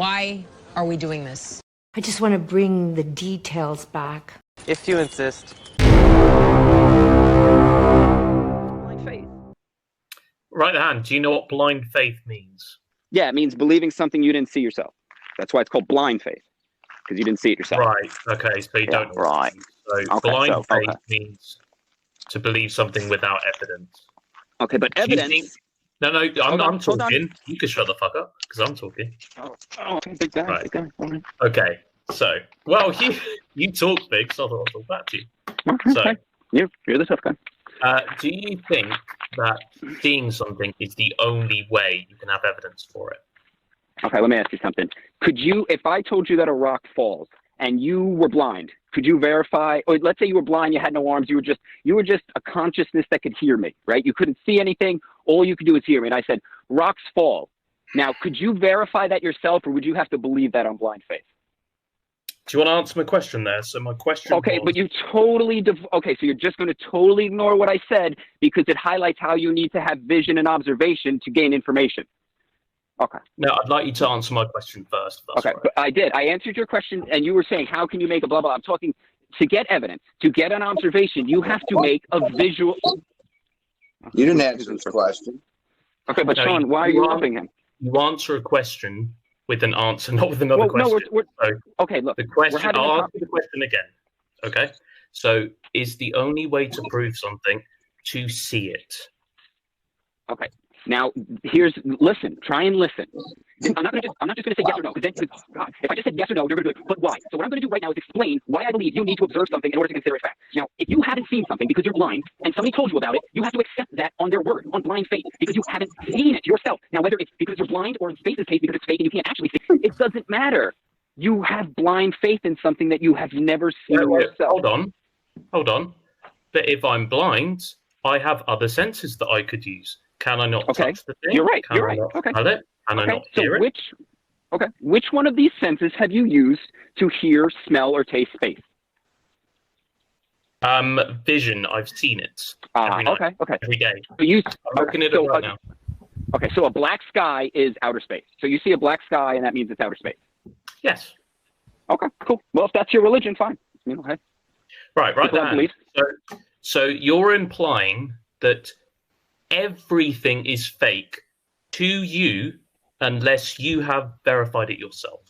Why are we doing this? I just want to bring the details back. If you insist. Blind faith. Right hand, do you know what blind faith means? Yeah, it means believing something you didn't see yourself. That's why it's called blind faith, because you didn't see it yourself. Right, okay, so you don't know. Right. So Okay, blind faith means to believe something without evidence. Okay, but evidence... No, I'm hold on. talking. You can shut the fuck up, because I'm talking. Oh, okay, big guy, Right. big guy. All right. Okay, so, well, you talk big, so I thought I'd talk back to you. So, Okay. You're the tough guy. do you think that seeing something is the only way you can have evidence for it? Okay, let me ask you something. Could you, if I told you that a rock falls and you were blind, could you verify, or let's say you were blind, you had no arms, you were just a consciousness that could hear me, right? You couldn't see anything, all you could do is hear me. And I said, rocks fall. Now, could you verify that yourself, or would you have to believe that on blind faith? Do you want to answer my question there? So my question Okay, was, but you totally, okay, so you're just going to totally ignore what I said because it highlights how you need to have vision and observation to gain information. Okay. No, I'd like you to answer my question first. If that's Okay, all right. but I did. I answered your question, and you were saying, how can you make a blah, blah, blah. I'm talking, to get evidence, to get an observation, you have to make a visual... You didn't answer this question. Okay, but No, Sean, why are you helping him? You answer a question with an answer, not with another Well, no, question. So okay, look. the question, having a I'll ask you the question again. Okay? So is the only way to prove something to see it? Okay. Now, listen, try and listen. I'm not just going to say yes or no, because then, God, if I just said yes or no, you're going to be like, but why? So what I'm going to do right now is explain why I believe you need to observe something in order to consider it fact. Now, if you haven't seen something because you're blind and somebody told you about it, you have to accept that on their word, on blind faith, because you haven't seen it yourself. Now, whether it's because you're blind or in Space's case because it's fake and you can't actually see it, it doesn't matter. You have blind faith in something that you have never seen yourself. Hold on. But if I'm blind, I have other senses that I could use. Can I not touch the thing? You're right. Can You're I right. not Okay. smell it? Can I not hear it? Which one of these senses have you used to hear, smell, or taste space? Vision. I've seen it. Every night, every day. I'm looking at it right now. Okay, so a black sky is outer space. So you see a black sky, and that means it's outer space. Yes. Okay, cool. Well, if that's your religion, fine. You know, hey. Right then. So you're implying that everything is fake to you unless you have verified it yourself.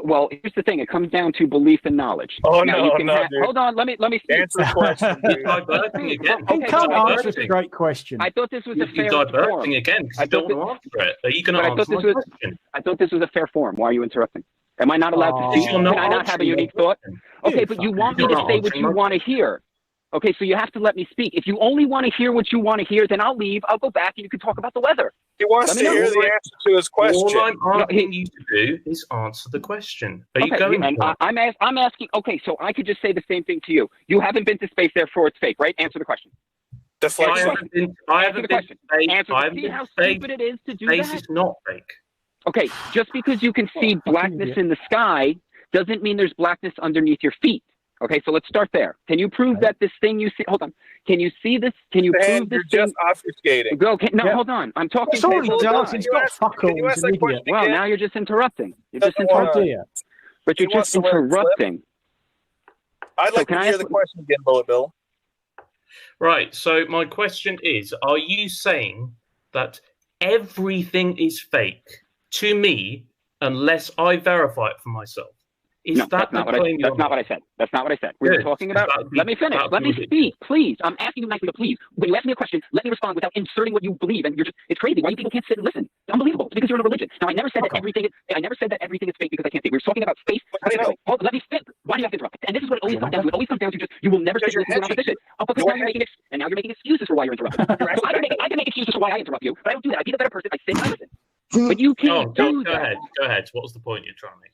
Well, here's the thing. It comes down to belief and knowledge. Oh, now, dude. Hold on. Let me speak. Answer the question, dude. You're diverting again. He can't answer a great question. I thought this was a fair You're diverting forum. again because you don't want to answer it. Are you going to answer my question? I thought this was a fair forum. Why are you interrupting? Am I not allowed to speak? Can I not have a unique thought? Okay, but you want me to say what you want to hear. Okay, so you have to let me speak. If you only want to hear what you want to hear, then I'll leave. I'll go back and you can talk about the weather. He wants to hear the answer to his question. All I'm asking you to do is answer the question. Are you going to? I'm asking, okay, so I could just say the same thing to you. You haven't been to space, therefore it's fake, right? Answer the question. I haven't been to space. See how stupid it is to do that? Space is not fake. Okay, just because you can see blackness in the sky doesn't mean there's blackness underneath your feet. Okay, so let's start there. Can you prove that this thing you see? Hold on. Can you see this? Can you prove this you're thing? just obfuscating. Okay, no, hold on. I'm talking. It's already done. He's got fuck all. Can you ask that question Well, again? now you're just interrupting. You're Doesn't just interrupting. Idea. But you're just interrupting. I'd like to hear the question again, Bullet Bill. Right, so my question is, are you saying that everything is fake to me unless I verify it for myself? No, that's not what I said. That's not what I said. We were talking about. Let me finish. Let me speak, please. I'm asking you nicely, but please, when you ask me a question, let me respond without inserting what you believe. And it's crazy. Why you people can't sit and listen? It's unbelievable. It's because you're in a religion. Now, I never said that everything is fake because I can't see. We were talking about space. How do you know? Let me spit. Why do you have to interrupt? And this is what it always comes down to. It always comes down to just you will never sit and listen to an opposition. Because now you're making excuses for why you're interrupting. So I can make excuses for why I interrupt you, but I don't do that. I be the better person. I sit and I listen. But you can't do that. Go ahead. What was the point you're trying to make?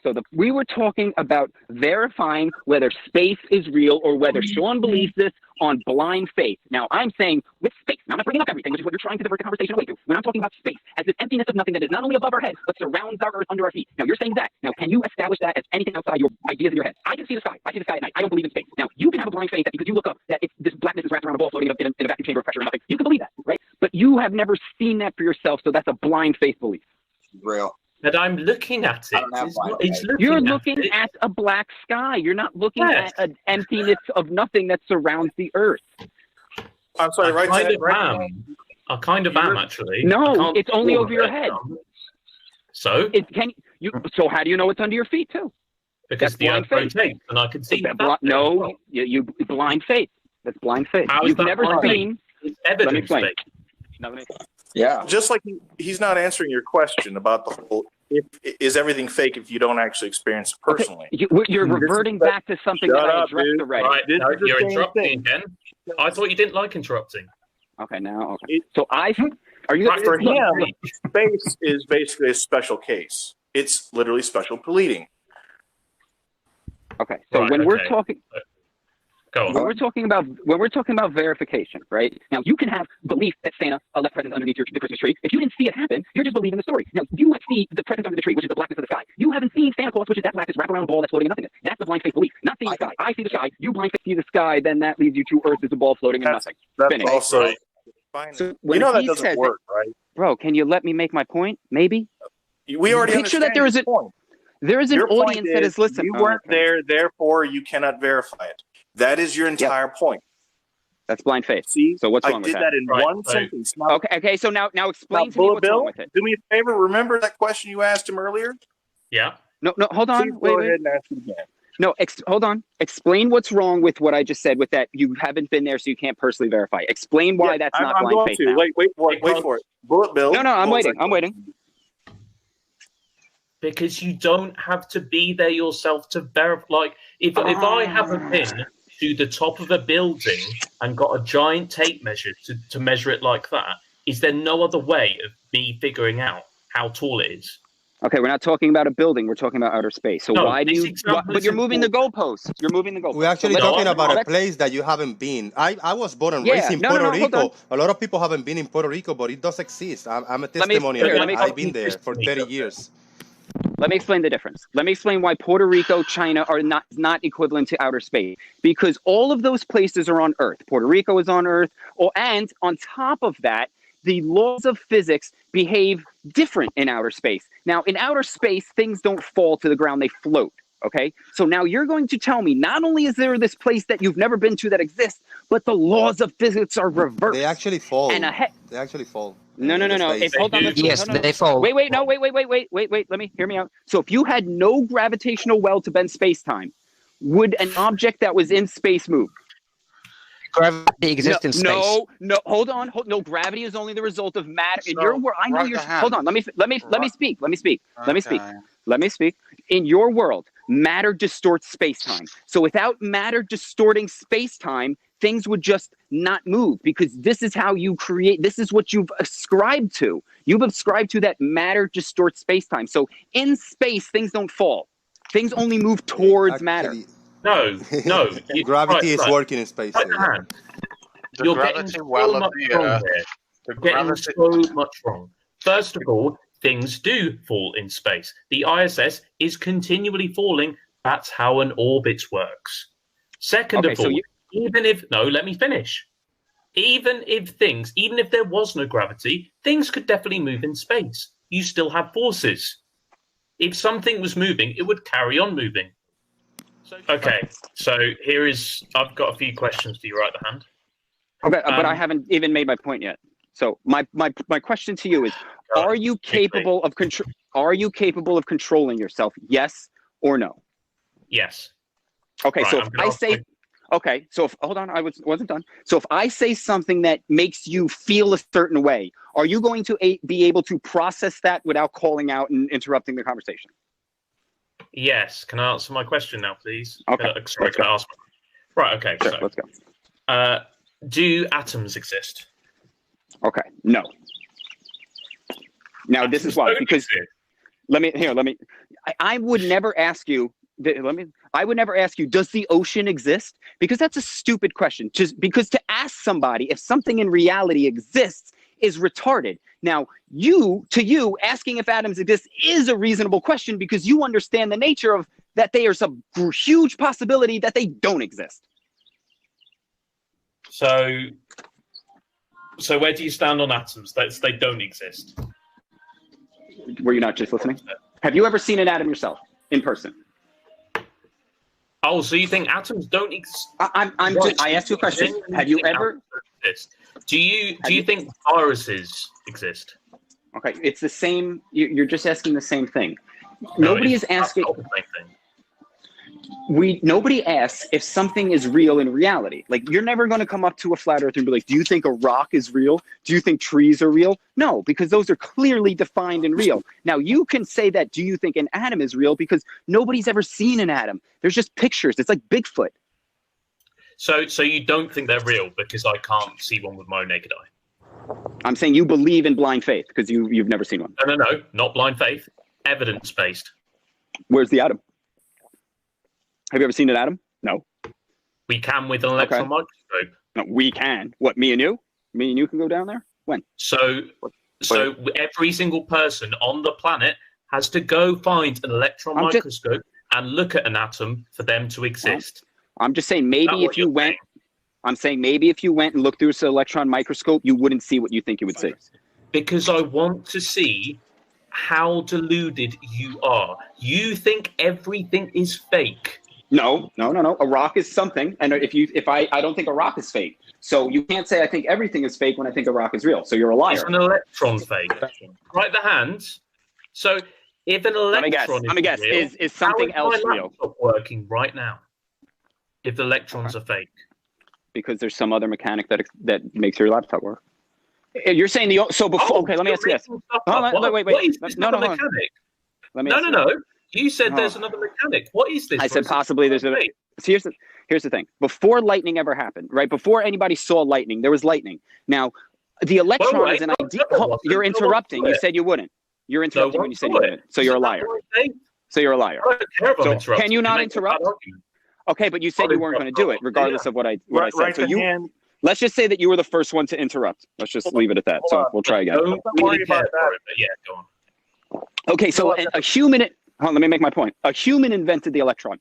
So we were talking about verifying whether space is real or whether Sean believes this on blind faith. Now, I'm saying with space. Now, I'm not bringing up everything, which is what you're trying to divert the conversation away to. When I'm talking about space, as this emptiness of nothing that is not only above our heads, but surrounds our earth under our feet. Now, you're saying that. Now, can you establish that as anything outside your ideas in your head? I can see the sky. I see the sky at night. I don't believe in space. Now, you can have a blind faith that because you look up that this blackness is wrapped around a ball floating in a vacuum chamber of pressure or nothing. You can believe that, right? But you have never seen that for yourself, so that's a blind faith belief. is real. But I'm looking at I it. don't have It's blind not- it's faith. looking You're at looking it. at a black sky. You're not looking Yes. at an emptiness of nothing that surrounds the earth. I'm sorry, I kind of right? am. I kind of am, actually. No, I can't it's only see all over of your it. head. So? So how do you know it's under your feet too? Because That's the blind earth faith. rotates, and I can see that. No, you blind faith. That's blind faith. How is You've that never blind faith? seen. It's Let me evidence explain. based. No, let me- Yeah. Just like he's not answering your question about the whole, is everything fake if you don't actually experience it personally? Okay, you're reverting back to something that I addressed already. Right, This no, is the you're same interrupting thing. again. I thought you didn't like interrupting. Okay, now, okay. So are you Right, For look, him, space is basically a special case. It's literally special pleading. Okay, so Right, when we're okay. talking, Go on. when we're talking about verification, right? Now you can have belief that Santa left presents underneath the Christmas tree. If you didn't see it happen, you're just believing the story. Now you see the presents under the tree, which is the blackness of the sky. You haven't seen Santa Claus, which is that blackness wraparound ball that's floating in nothingness. That's the blind faith belief. Not seeing the sky. I see the sky. You blind faith see the sky. Then that leads you to Earth as a ball floating in nothing. That's Finish. also Right. fine. So You when know that he doesn't says work, right? Bro, can you let me make my point? Maybe We already Picture that understand there your is a- point. there is an Your point audience that is listening. You weren't okay. there, therefore you cannot verify it. That is your entire point. That's blind faith. See, So what's I wrong with did that? that in Right, one so- sentence. Now, Okay. So now explain to me Bullet what's Bill, wrong with it. do me a favor. Remember that question you asked him earlier? Yeah. No, hold on. Please Wait. go ahead and ask it again. No, hold on. Explain what's wrong with what I just said with that you haven't been there, so you can't personally verify. Explain why that's not I'm blind going faith to. now. Wait for it. Bullet Bill. No, I'm what was waiting. that I'm waiting. question? Because you don't have to be there yourself to verify. Like, if I haven't been to the top of a building and got a giant tape measure to measure it like that, is there no other way of me figuring out how tall it is? Okay, we're not talking about a building. We're talking about outer space. So No, why do this you? example But is you're moving the important. goalposts. You're moving the goalposts. We're actually So talking about a let's- place that you haven't been. I was born and Yeah, raised in no, Puerto hold on. Rico. A lot of people haven't been in Puerto Rico, but it does exist. I'm a Let me- testimonial. here, let me- I've been there for 30 years. Let me explain the difference. Let me explain why Puerto Rico, China are not equivalent to outer space. Because all of those places are on Earth. Puerto Rico is on Earth, and on top of that, the laws of physics behave different in outer space. Now, in outer space, things don't fall to the ground; they float. Okay, so now you're going to tell me not only is there this place that you've never been to that exists, but the laws of physics are reversed. They actually fall. And They actually fall. No. in the space. Hold on. Yes, no, no. they fall. Wait. Let me hear me out. So if you had no gravitational well to bend space-time, would an object that was in space move? Gravity exists in space. No. Hold on. No, gravity is only the result of matter. In So, your world, I know right you're. the hand. Hold on. Let me speak. Okay. Let me speak. In your world, matter distorts space-time. So without matter distorting space-time, things would just not move because this is how you create. This is what you've ascribed to. You've ascribed to that matter distorts space-time. So in space, things don't fall. Things only move towards matter. No. Gravity is right. working in space. Right yeah. hand. The You're getting gravity so well of much the wrong Earth. there. The You're getting gravity. so much wrong. First of all, things do fall in space. The ISS is continually falling. That's how an orbit works. Second Okay, of so all, let me finish. Even if there was no gravity, things could definitely move in space. You still have forces. If something was moving, it would carry on moving. Okay, so I've got a few questions for you, right the hand. Okay, but I haven't even made my point yet. So my question to you is: Are you capable of control? Are you capable of controlling yourself? Yes or no? Yes. Okay, Right, so I'm if gonna I ask say, okay, so if hold on, I wasn't done. So if I say something that makes you feel a certain way, are you going to be able to process that without calling out and interrupting the conversation? Yes. Can I answer my question now, please? Okay. Sorry, can I ask? Right. Okay. Sure, So, let's go. Do atoms exist? Okay, no. Now Atoms this is why, don't because exist. I would never ask you. I would never ask you, does the ocean exist? Because that's a stupid question. Just because to ask somebody if something in reality exists is retarded. Now, to you, asking if atoms exist is a reasonable question because you understand the nature of that there's a huge possibility that they don't exist. So where do you stand on atoms? They don't exist. Were you not just listening? Have you ever seen an atom yourself in person? Oh, so you think atoms don't exist? I asked you a question. Have you ever? Do you think viruses exist? Okay, it's the same. You're just asking the same thing. No, Nobody is asking. not the same thing. Nobody asks if something is real in reality. Like, you're never going to come up to a flat earther and be like, do you think a rock is real? Do you think trees are real? No, because those are clearly defined and real. Now, you can say that, do you think an atom is real? Because nobody's ever seen an atom. There's just pictures. It's like Bigfoot. So you don't think they're real because I can't see one with my own naked eye? I'm saying you believe in blind faith because you've never seen one. No, not blind faith. Evidence-based. Where's the atom? Have you ever seen an atom? No. We can with an electron microscope. No, we can. What, me and you? Me and you can go down there? When? So every single person on the planet has to go find an electron microscope and look at an atom for them to exist. I'm just saying maybe if you went, I'm saying maybe if you went and looked through an electron microscope, you wouldn't see what you think you would see. Because I want to see how deluded you are. You think everything is fake. No. A rock is something, and if I don't think a rock is fake. So you can't say I think everything is fake when I think a rock is real. So you're a liar. Is an electron fake? Right the hands. So if an electron is something else real? Working right now. If the electrons are fake. Because there's some other mechanic that makes your laptop work. You're saying so before. Okay, let me ask you this. Wait. What is this other mechanic? No. You said there's another mechanic. What is this? I said possibly there's a. So here's the thing. Before lightning ever happened, right? Before anybody saw lightning, there was lightning. Now, the electron is an idea. You're interrupting. You said you wouldn't. You're interrupting when you said you wouldn't. So you're a liar. So you're a liar. So can you not interrupt? Okay, but you said you weren't going to do it, regardless of what I said. So let's just say that you were the first one to interrupt. Let's just leave it at that. So we'll try again. Don't worry about that. Yeah, go on. Okay, so a human. Let me make my point. A human invented the electron.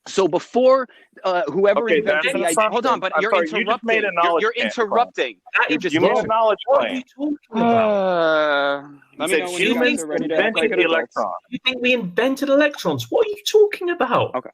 So before whoever invented the idea, hold on, but you're interrupting. You're interrupting. You made a knowledge claim. Let me know when you guys are ready to invented the electron. You think we invented electrons? What are you talking about? Okay.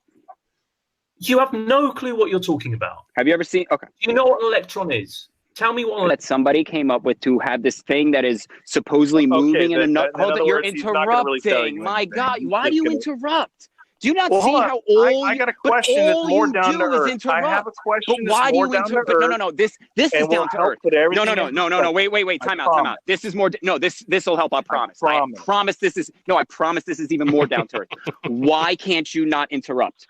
You have no clue what you're talking about. Have you ever seen? Okay. Do you know what an electron is? Tell me what that somebody came up with to have this thing that is supposedly moving in another. Hold on, you're interrupting. My God, why do you interrupt? Do you not see how old? I got a question that's more down to earth. I have a question. But why do you interrupt? No. This is down to earth. No. Wait. Time out. This is more. No, this will help. I promise. I promise this is. No, I promise this is even more down to earth. Why can't you not interrupt?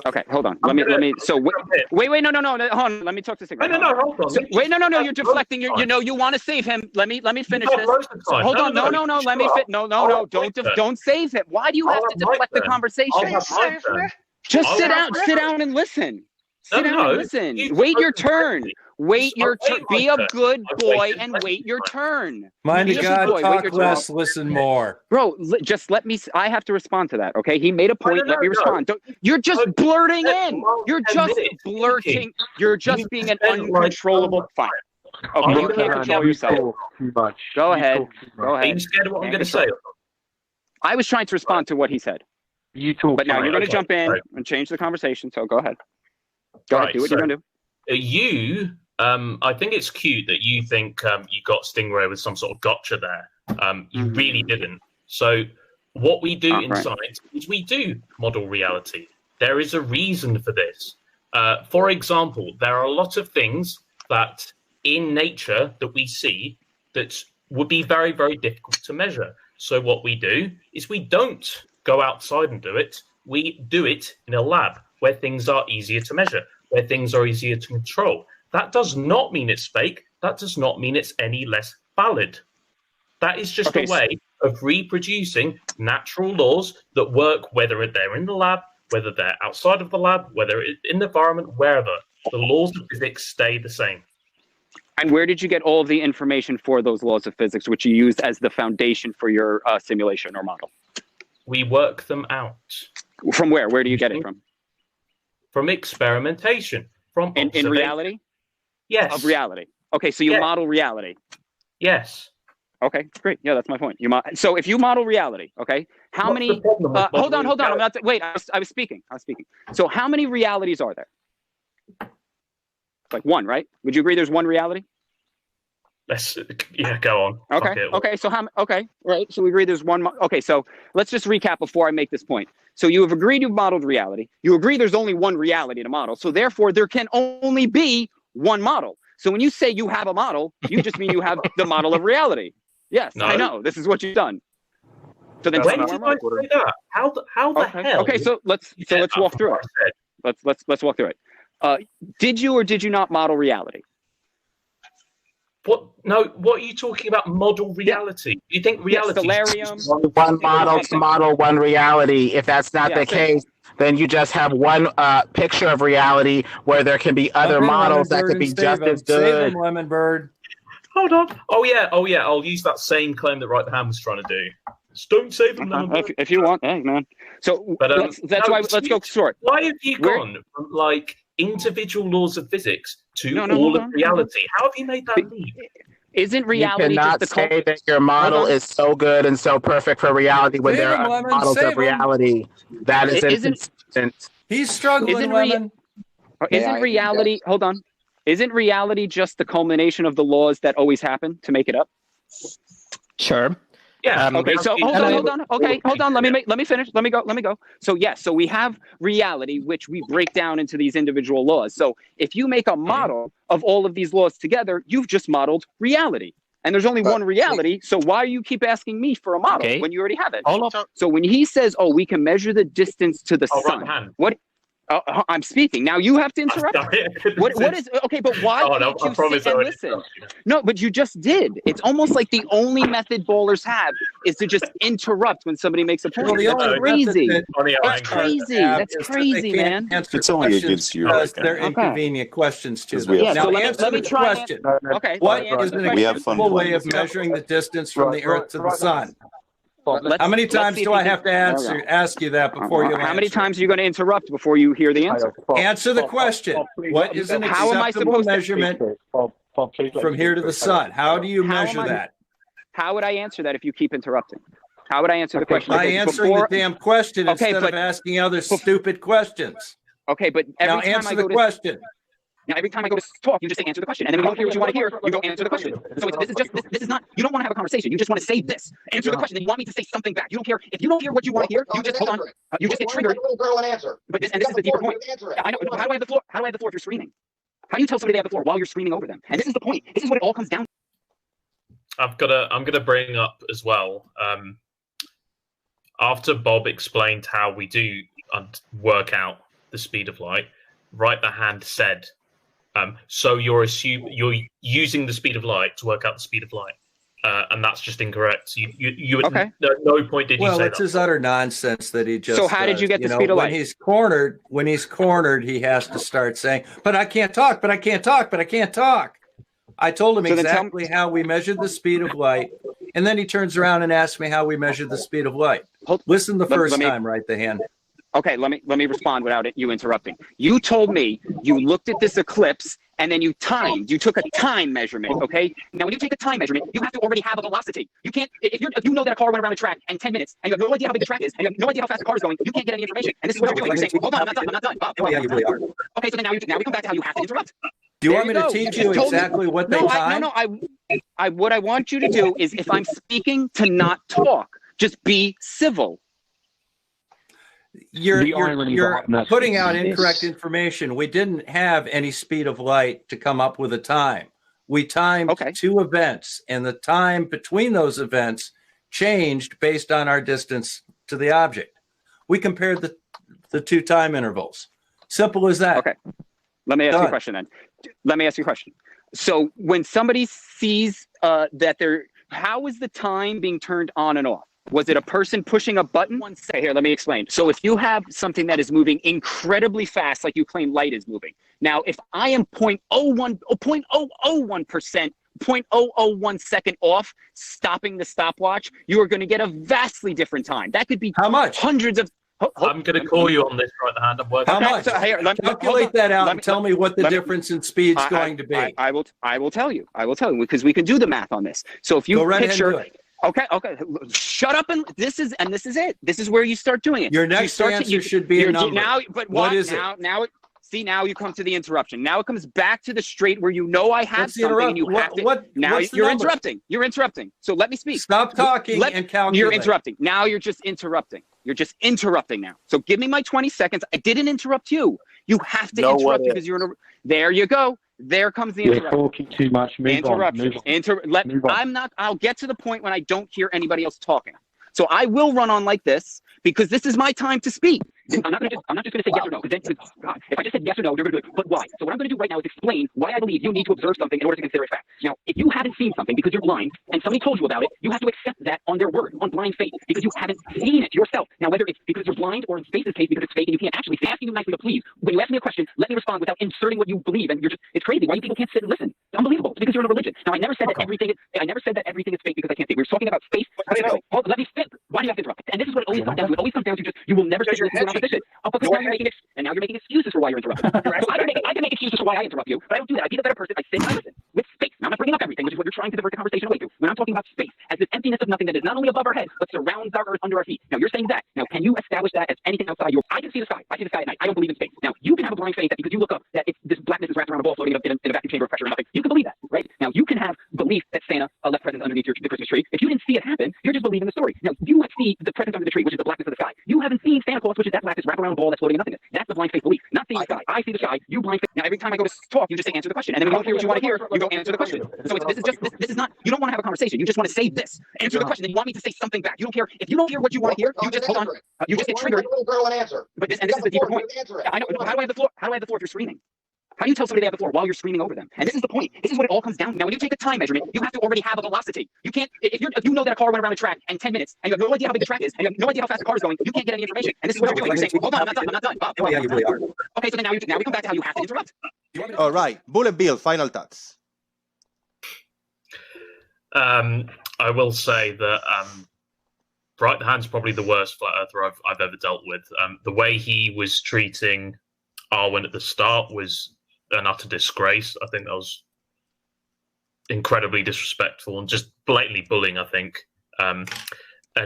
Okay, hold on. Let me. So wait. No. Hold on. Let me talk to Sigrid. No. Hold on. So, wait. No. You're deflecting. You want to save him. Let me finish this. Hold on. No. Let me fit. No. Don't save him. Why do you have to deflect the conversation? Just sit down and listen. Sit down and listen. Wait your turn. Wait your turn. Be a good boy and wait your turn. Mind the God, talk less, listen more. Bro, just let me. I have to respond to that. Okay, he made a point. Let me respond. You're just blurting in. You're just blurting. You're just being an uncontrollable. Fine. Okay, you can't control yourself. Go ahead. Are you scared of what I'm going to say? I was trying to respond to what he said. But now you're going to jump in and change the conversation. So go ahead. Go ahead. Do what you're going to do. I think it's cute that you think you got Stingray with some sort of gotcha there. You really didn't. So what we do in science is we do model reality. There is a reason for this. For example, there are a lot of things that in nature that we see that would be very, very difficult to measure. So what we do is we don't go outside and do it. We do it in a lab where things are easier to measure, where things are easier to control. That does not mean it's fake. That does not mean it's any less valid. That is just a way of reproducing natural laws that work, whether they're in the lab, whether they're outside of the lab, whether it's in the environment, wherever. The laws of physics stay the same. And where did you get all of the information for those laws of physics, which you used as the foundation for your simulation or model? We work them out. From where? Where do you get it from? From experimentation. From in reality? Yes. Of reality. Okay, so you model reality. Yes. Okay, great. Yeah, that's my point. So if you model reality, okay, how What's many? the problem with Hold on. modeling I'm not. Wait, I was speaking. So how many realities are there? Like one, right? Would you agree? There's one reality. Go on. Okay. So right. So we agree there's one. Okay. So let's just recap before I make this point. So you have agreed you've modeled reality. You agree there's only one reality to model. So therefore, there can only be one model. So when you say you have a model, you just mean you have the model of reality. Yes, no. I know. This is what you've done. So then, when did I say that? How the hell? Okay. So let's walk through it. Let's walk through it. Did you or did you not model reality? What? No. What are you talking about? Model reality? Do you think reality? Stellarium. One model to model one reality. If that's not the case, then you just have one picture of reality where there can be other models that could be just as good. Save him, Lemon Bird. Hold on. Oh yeah. I'll use that same claim that RightThe was trying to do. Just don't save him, Lemon Bird. If you want, hey man. So that's why. Let's go short. Why have you gone from like individual laws of physics to all of reality? How have you made that leap? Isn't reality you cannot just the say that your model is so good and so perfect for reality when there are models of reality? That is inconsistent. He's struggling, Lemon. Isn't reality? Hold on. Isn't reality just the culmination of the laws that always happen to make it up? Sure. Yeah. Okay. So hold on. Okay. Hold on. Let me finish. Let me go. So yes. So we have reality, which we break down into these individual laws. So if you make a model of all of these laws together, you've just modeled reality. And there's only one reality. So why do you keep asking me for a model when you already have it? So when he says, "Oh, we can measure the distance to the sun," what? I'm speaking. Now you have to interrupt. What is okay? But why can't you sit and listen? No, but you just did. It's almost like the only method bowlers have is to just interrupt when somebody makes a point. That's crazy. That's crazy. That's crazy, man. It's only against you. They're inconvenient questions to them. Yeah, now so answer the question. Okay. What is an acceptable way of measuring the distance from the Earth to the Sun? How many times do I have to ask you that before you answer? How many times are you going to interrupt before you hear the answer? Answer the question. What is an acceptable measurement from here to the sun? How do you measure that? How would I answer that if you keep interrupting? How would I answer the question? By answering the damn question instead of asking other stupid questions. Okay, but now answer the question. Now, every time I go to talk, you just say answer the question. And then when you don't hear what you want to hear, you go answer the question. So this is not, you don't want to have a conversation. You just want to say this. Answer the question. Then you want me to say something back. You don't care. If you don't hear what you want to hear, you just, hold on. You just get triggered. But this is the deeper point. I know. How do I have the floor? How do I have the floor if you're screaming? How do you tell somebody they have the floor while you're screaming over them? And this is the point. This is what it all comes down to. I'm gonna bring up as well. After Bob explained how we do work out the speed of light, RightThe said, so you're using the speed of light to work out the speed of light, and that's just incorrect. You at no point did you say that. Well, it's his utter nonsense that he just. So how did you get the speed of light? When he's cornered, he has to start saying, "But I can't talk. But I can't talk. But I can't talk." I told him exactly how we measured the speed of light, and then he turns around and asks me how we measured the speed of light. Listen the first time, RightThe. Okay, let me respond without you interrupting. You told me you looked at this eclipse and then you took a time measurement, okay? Now, when you take a time measurement, you have to already have a velocity. You can't, if you know that a car went around a track in 10 minutes and you have no idea how big the track is and you have no idea how fast the car is going, you can't get any information. And this is what you're doing. You're saying, hold on, I'm not done. Yeah, you really are. Okay, so then now we come back to how you have to interrupt. Do you want me to teach you exactly what they time? No, what I want you to do is if I'm speaking to not talk, just be civil. You're putting out incorrect information. We didn't have any speed of light to come up with a time. We timed two events, and the time between those events changed based on our distance to the object. We compared the two time intervals. Simple as that. Okay. Let me ask you a question then. Let me ask you a question. So when somebody sees how is the time being turned on and off? Was it a person pushing a button? Here, let me explain. So if you have something that is moving incredibly fast, like you claim light is moving. Now, if I am 0.01%, 0.001 second off stopping the stopwatch, you are going to get a vastly different time. That could be how much? Hundreds of I'm going to call you on this right hand. I'm working. How much? So, here, Calculate that out and tell me what the difference in speed's going to be. I will tell you. I will tell you because we can do the math on this. So if you Go right picture, ahead and do it. okay, shut up and this is it. This is where you start doing it. Your next answer should be a number. Now, but what is it? See, now you come to the interruption. Now it comes back to the straight where you know I have What's the something and you have to. Now you're interrupting. You're interrupting. So let me speak. Stop talking and calculate. You're interrupting. Now you're just interrupting. You're just interrupting now. So give me my 20 seconds. I didn't interrupt you. You have to interrupt because you're in a. There you go. There comes the interruption. You're talking too much. Move interruption. on. I'll get to the point when I don't hear anybody else talking. So I will run on like this because this is my time to speak. I'm not just going to say yes or no, because then, God, if I just said yes or no, you're going to be like, but why? So what I'm going to do right now is explain why I believe you need to observe something in order to consider it fact. Now, if you haven't seen something because you're blind and somebody told you about it, you have to accept that on their word, on blind faith, because you haven't seen it yourself. Now, whether it's because you're blind or in Space's case because it's fake and you can't actually say, asking you nicely to please, when you ask me a question, let me respond without inserting what you believe, and it's crazy. Why you people can't sit and listen? It's unbelievable. It's because you're in a religion. Now, I never said that everything is fake because I can't see. We were talking about faith. Let me spit. Why do you have to interrupt? And this is what it always comes down to. It always comes down to just you will never sit and listen to an opposition. Now you're making excuses for why you're interrupting. So I can make excuses for why I interrupt you, but I don't do that. I be the better person. I sit and I listen with space. Now I'm not bringing up everything, which is what you're trying to divert the conversation away to. When I'm talking about space as this emptiness of nothing that is not only above our head but surrounds our earth under our feet. Now you're saying that. Now can you establish that as anything outside your? I can see the sky. I see the sky at night. I don't believe in space. Now you can have a blind faith that because you look up that it's this blackness is wrapped around a ball floating in a vacuum chamber of pressure or nothing. You can believe that, right? Now you can have belief that Santa left presents underneath the Christmas tree. If you didn't see it happen, you're just believing the story. Now you see the presents under the tree, which is the blackness of the sky. You haven't seen Santa Claus, which is that blackness wrapped around a ball that's floating in nothingness. That's the blind faith belief. Not seeing the sky. I see the sky. You blind faith. Now every time I go to talk, you just say answer the question, and then when you don't hear what you want to hear, you go answer the question. So this is not. You don't want to have a conversation. You just want to say this. Answer the question. Then you want me to say something back. You don't care if you don't hear what you want to hear. You just hold on. You just get triggered. But this is the deeper point. I know. How do I have the floor? How do I have the floor if you're screaming? How do you tell somebody they have the floor while you're screaming over them? And this is the point. This is what it all comes down to. Now, when you take a time measurement, you have to already have a velocity. You can't, if you know that a car went around a track in 10 minutes, and you have no idea how big the track is, and you have no idea how fast the car is going, you can't get any information. And this is what you're doing. You're saying, hold on, I'm not done. Bob, yeah, you really are. Okay, so then now we come back to how you have to interrupt. All right. Bullet Bill, final thoughts. I will say that RightThe Hand's probably the worst flat earther I've ever dealt with. The way he was treating Arwen at the start was an utter disgrace. I think that was incredibly disrespectful and just blatantly bullying, I think. And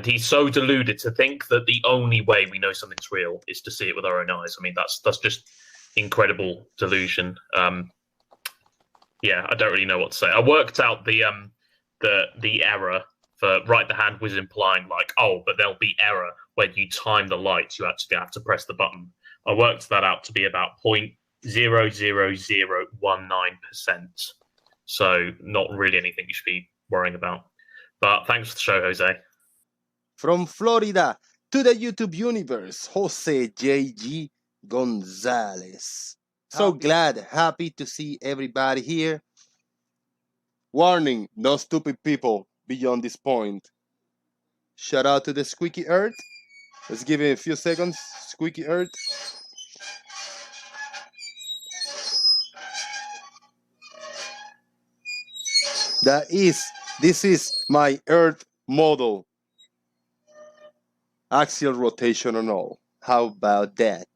he's so deluded to think that the only way we know something's real is to see it with our own eyes. I mean, that's just incredible delusion. Yeah, I don't really know what to say. I worked out the error for RightThe Hand was implying like, oh, but there'll be error when you time the lights. You actually have to press the button. I worked that out to be about 0.00019%. So not really anything you should be worrying about. But thanks for the show, Jose. From Florida to the YouTube universe, Jose J.G. Gonzalez. So happy to see everybody here. Warning, no stupid people beyond this point. Shout out to the Squeaky Earth. Let's give it a few seconds. Squeaky Earth. This is my Earth model. Axial rotation and all. How about that?